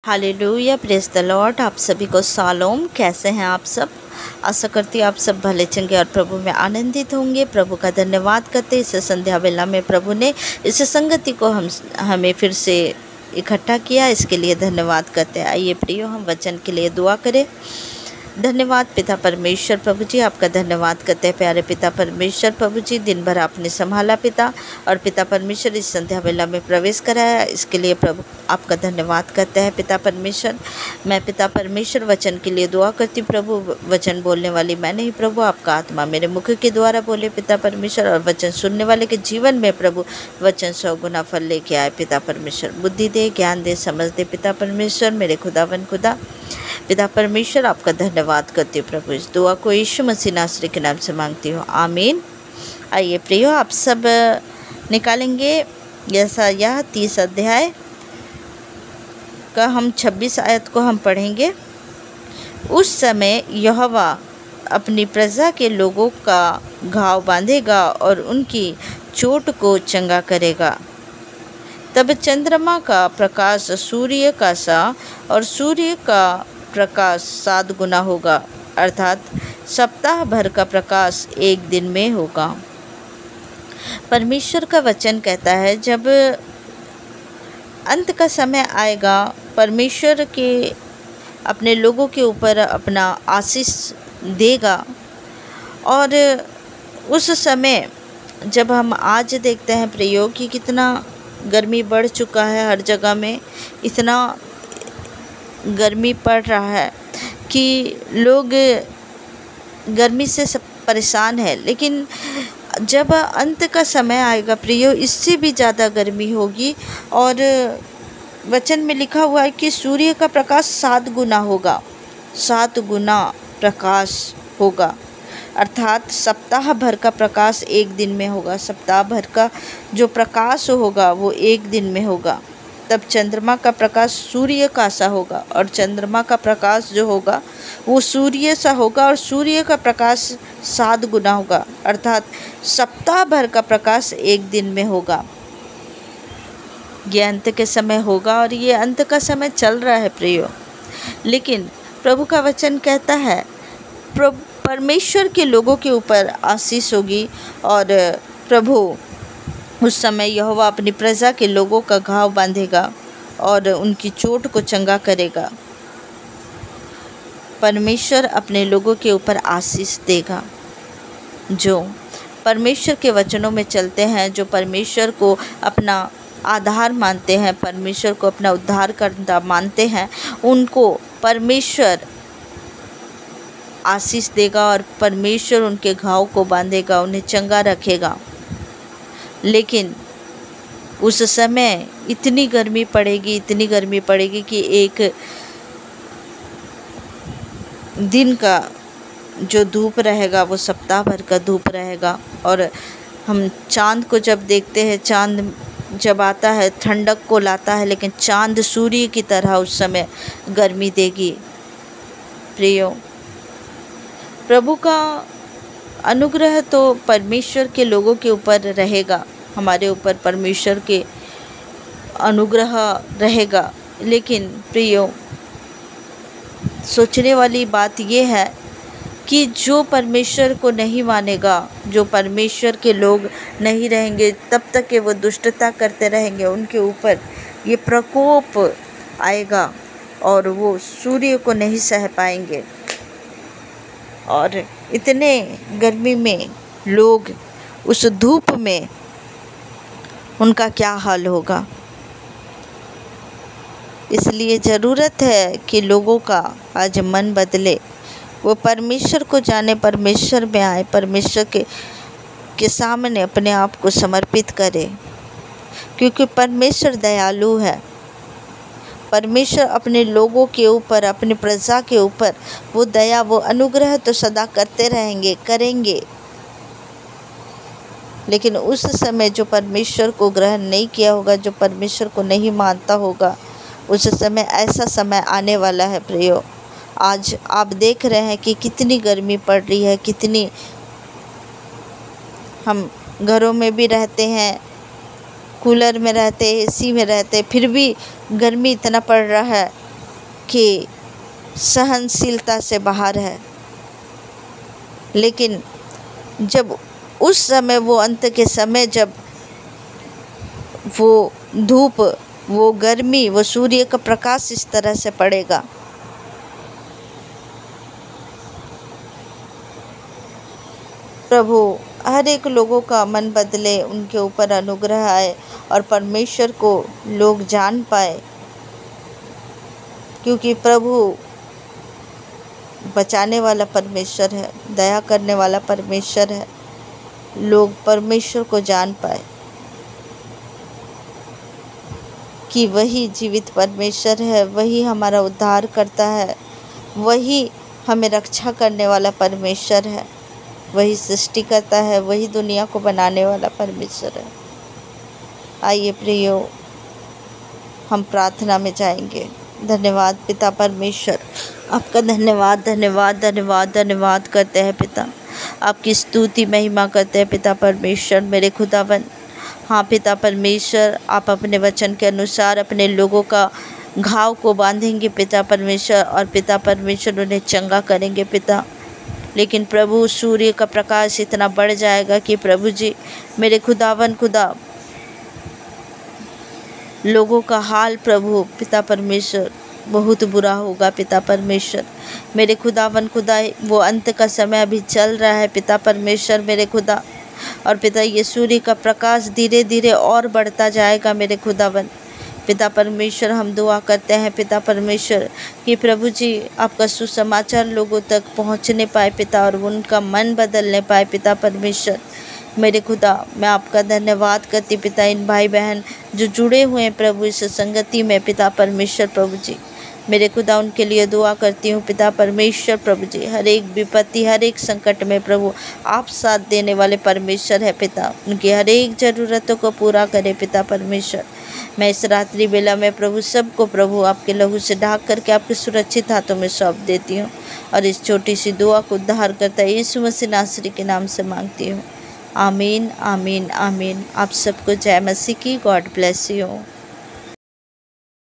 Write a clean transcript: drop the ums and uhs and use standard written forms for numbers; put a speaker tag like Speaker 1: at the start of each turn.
Speaker 1: Hallelujah, praise the Lord. आप सभी को शालोम। कैसे हैं आप सब? आशा करती हूँ आप सब भले चंगे और प्रभु में आनंदित होंगे। प्रभु का धन्यवाद करते इस संध्या वेला में प्रभु ने इस संगति को हमें फिर से इकट्ठा किया, इसके लिए धन्यवाद करते हैं। आइए प्रियो, हम वचन के लिए दुआ करें। धन्यवाद पिता परमेश्वर प्रभु जी, आपका धन्यवाद करते हैं। प्यारे पिता परमेश्वर प्रभु जी, दिन भर आपने संभाला पिता, और पिता परमेश्वर इस संध्या वेला में प्रवेश कराया, इसके लिए प्रभु आपका धन्यवाद करते हैं। पिता परमेश्वर, मैं पिता परमेश्वर वचन के लिए दुआ करती हूँ प्रभु। वचन बोलने वाली मैं नहीं प्रभु, आपका आत्मा मेरे मुख के द्वारा बोले पिता परमेश्वर, और वचन सुनने वाले के जीवन में प्रभु वचन 100 गुना फल लेके आए पिता परमेश्वर। बुद्धि दे, ज्ञान दे, समझ दे पिता परमेश्वर। मेरे खुदावन खुदा पिता परमेश्वर, आपका धन्यवाद करती हूँ प्रभु। इस दुआ को यीशु मसीह नासरी के नाम से मांगती हूँ, आमीन। आइए प्रियो, आप सब निकालेंगे यशायाह 30 अध्याय का हम 26 आयत को हम पढ़ेंगे। उस समय यहोवा अपनी प्रजा के लोगों का घाव बांधेगा और उनकी चोट को चंगा करेगा। तब चंद्रमा का प्रकाश सूर्य का सा और सूर्य का प्रकाश 7 गुना होगा, अर्थात सप्ताह भर का प्रकाश एक दिन में होगा। परमेश्वर का वचन कहता है, जब अंत का समय आएगा, परमेश्वर के अपने लोगों के ऊपर अपना आशीष देगा। और उस समय जब हम आज देखते हैं प्रियो कि कितना गर्मी बढ़ चुका है, हर जगह में इतना गर्मी पड़ रहा है कि लोग गर्मी से सब परेशान है। लेकिन जब अंत का समय आएगा प्रियो, इससे भी ज़्यादा गर्मी होगी। और वचन में लिखा हुआ है कि सूर्य का प्रकाश 7 गुना होगा, 7 गुना प्रकाश होगा, अर्थात सप्ताह भर का प्रकाश एक दिन में होगा। सप्ताह भर का जो प्रकाश होगा वो एक दिन में होगा। तब चंद्रमा का प्रकाश सूर्य का सा होगा, और चंद्रमा का प्रकाश जो होगा वो सूर्य सा होगा, और सूर्य का प्रकाश 7 गुना होगा, अर्थात सप्ताह भर का प्रकाश एक दिन में होगा। ये अंत के समय होगा, और ये अंत का समय चल रहा है प्रियो। लेकिन प्रभु का वचन कहता है परमेश्वर के लोगों के ऊपर आशीष होगी, और प्रभु उस समय यहोवा अपनी प्रजा के लोगों का घाव बांधेगा और उनकी चोट को चंगा करेगा। परमेश्वर अपने लोगों के ऊपर आशीष देगा जो परमेश्वर के वचनों में चलते हैं, जो परमेश्वर को अपना आधार मानते हैं, परमेश्वर को अपना उद्धारकर्ता मानते हैं। उनको परमेश्वर आशीष देगा और परमेश्वर उनके घाव को बांधेगा, उन्हें चंगा रखेगा। लेकिन उस समय इतनी गर्मी पड़ेगी कि एक दिन का जो धूप रहेगा वो सप्ताह भर का धूप रहेगा। और हम चाँद को जब देखते हैं, चाँद जब आता है ठंडक को लाता है, लेकिन चाँद सूर्य की तरह उस समय गर्मी देगी। प्रियो, प्रभु का अनुग्रह तो परमेश्वर के लोगों के ऊपर रहेगा, हमारे ऊपर परमेश्वर के अनुग्रह रहेगा। लेकिन प्रियो, सोचने वाली बात यह है कि जो परमेश्वर को नहीं मानेगा, जो परमेश्वर के लोग नहीं रहेंगे, तब तक कि वो दुष्टता करते रहेंगे, उनके ऊपर ये प्रकोप आएगा और वो सूर्य को नहीं सह पाएंगे। और इतने गर्मी में लोग उस धूप में उनका क्या हाल होगा। इसलिए ज़रूरत है कि लोगों का आज मन बदले, वो परमेश्वर को जाने, परमेश्वर में आए, परमेश्वर के सामने अपने आप को समर्पित करे, क्योंकि परमेश्वर दयालु है। परमेश्वर अपने लोगों के ऊपर, अपनी प्रजा के ऊपर वो दया, वो अनुग्रह तो सदा करते रहेंगे, करेंगे। लेकिन उस समय जो परमेश्वर को ग्रहण नहीं किया होगा, जो परमेश्वर को नहीं मानता होगा, उस समय ऐसा समय आने वाला है प्रियो। आज आप देख रहे हैं कि कितनी गर्मी पड़ रही है, कितनी, हम घरों में भी रहते हैं, कूलर में रहते, एसी में रहते, फिर भी गर्मी इतना पड़ रहा है के सहनशीलता से बाहर है। लेकिन जब उस समय, वो अंत के समय, जब वो धूप, वो गर्मी, वो सूर्य का प्रकाश इस तरह से पड़ेगा, प्रभु हर एक लोगों का मन बदले, उनके ऊपर अनुग्रह आए और परमेश्वर को लोग जान पाए, क्योंकि प्रभु बचाने वाला परमेश्वर है, दया करने वाला परमेश्वर है। लोग परमेश्वर को जान पाए कि वही जीवित परमेश्वर है, वही हमारा उद्धार करता है, वही हमें रक्षा करने वाला परमेश्वर है, वही सृष्टि करता है, वही दुनिया को बनाने वाला परमेश्वर है। आइए प्रियो, हम प्रार्थना में जाएंगे। धन्यवाद पिता परमेश्वर, आपका धन्यवाद धन्यवाद धन्यवाद धन्यवाद करते हैं पिता, आपकी स्तुति महिमा करते हैं पिता परमेश्वर मेरे खुदावन। हाँ पिता परमेश्वर, आप अपने वचन के अनुसार अपने लोगों का घाव को बांधेंगे पिता परमेश्वर, और पिता परमेश्वर उन्हें चंगा करेंगे पिता। लेकिन प्रभु सूर्य का प्रकाश इतना बढ़ जाएगा कि प्रभु जी मेरे खुदावन खुदा, लोगों का हाल प्रभु पिता परमेश्वर बहुत बुरा होगा पिता परमेश्वर मेरे खुदावन खुदा। वो अंत का समय अभी चल रहा है पिता परमेश्वर मेरे खुदा, और पिता ये सूर्य का प्रकाश धीरे धीरे और बढ़ता जाएगा मेरे खुदावन। पिता परमेश्वर हम दुआ करते हैं पिता परमेश्वर कि प्रभु जी आपका सुसमाचार लोगों तक पहुंचने पाए पिता, और उनका मन बदलने पाए पिता परमेश्वर मेरे खुदा। मैं आपका धन्यवाद करती पिता, इन भाई बहन जो जुड़े हुए हैं प्रभु इस संगति में पिता परमेश्वर प्रभु जी मेरे खुदा, उनके लिए दुआ करती हूँ पिता परमेश्वर प्रभु जी। हर एक विपत्ति, हर एक संकट में प्रभु आप साथ देने वाले परमेश्वर है पिता, उनकी हर एक ज़रूरतों को पूरा करे पिता परमेश्वर। मैं इस रात्रि बेला में प्रभु सबको प्रभु आपके लहू से ढाक करके आपके सुरक्षित हाथों में सौंप देती हूँ, और इस छोटी सी दुआ को उद्धार करता यीशु मसीह नासरी के नाम से मांगती हूँ। आमीन आमीन आमीन। आप सबको जय मसीह की। God bless you.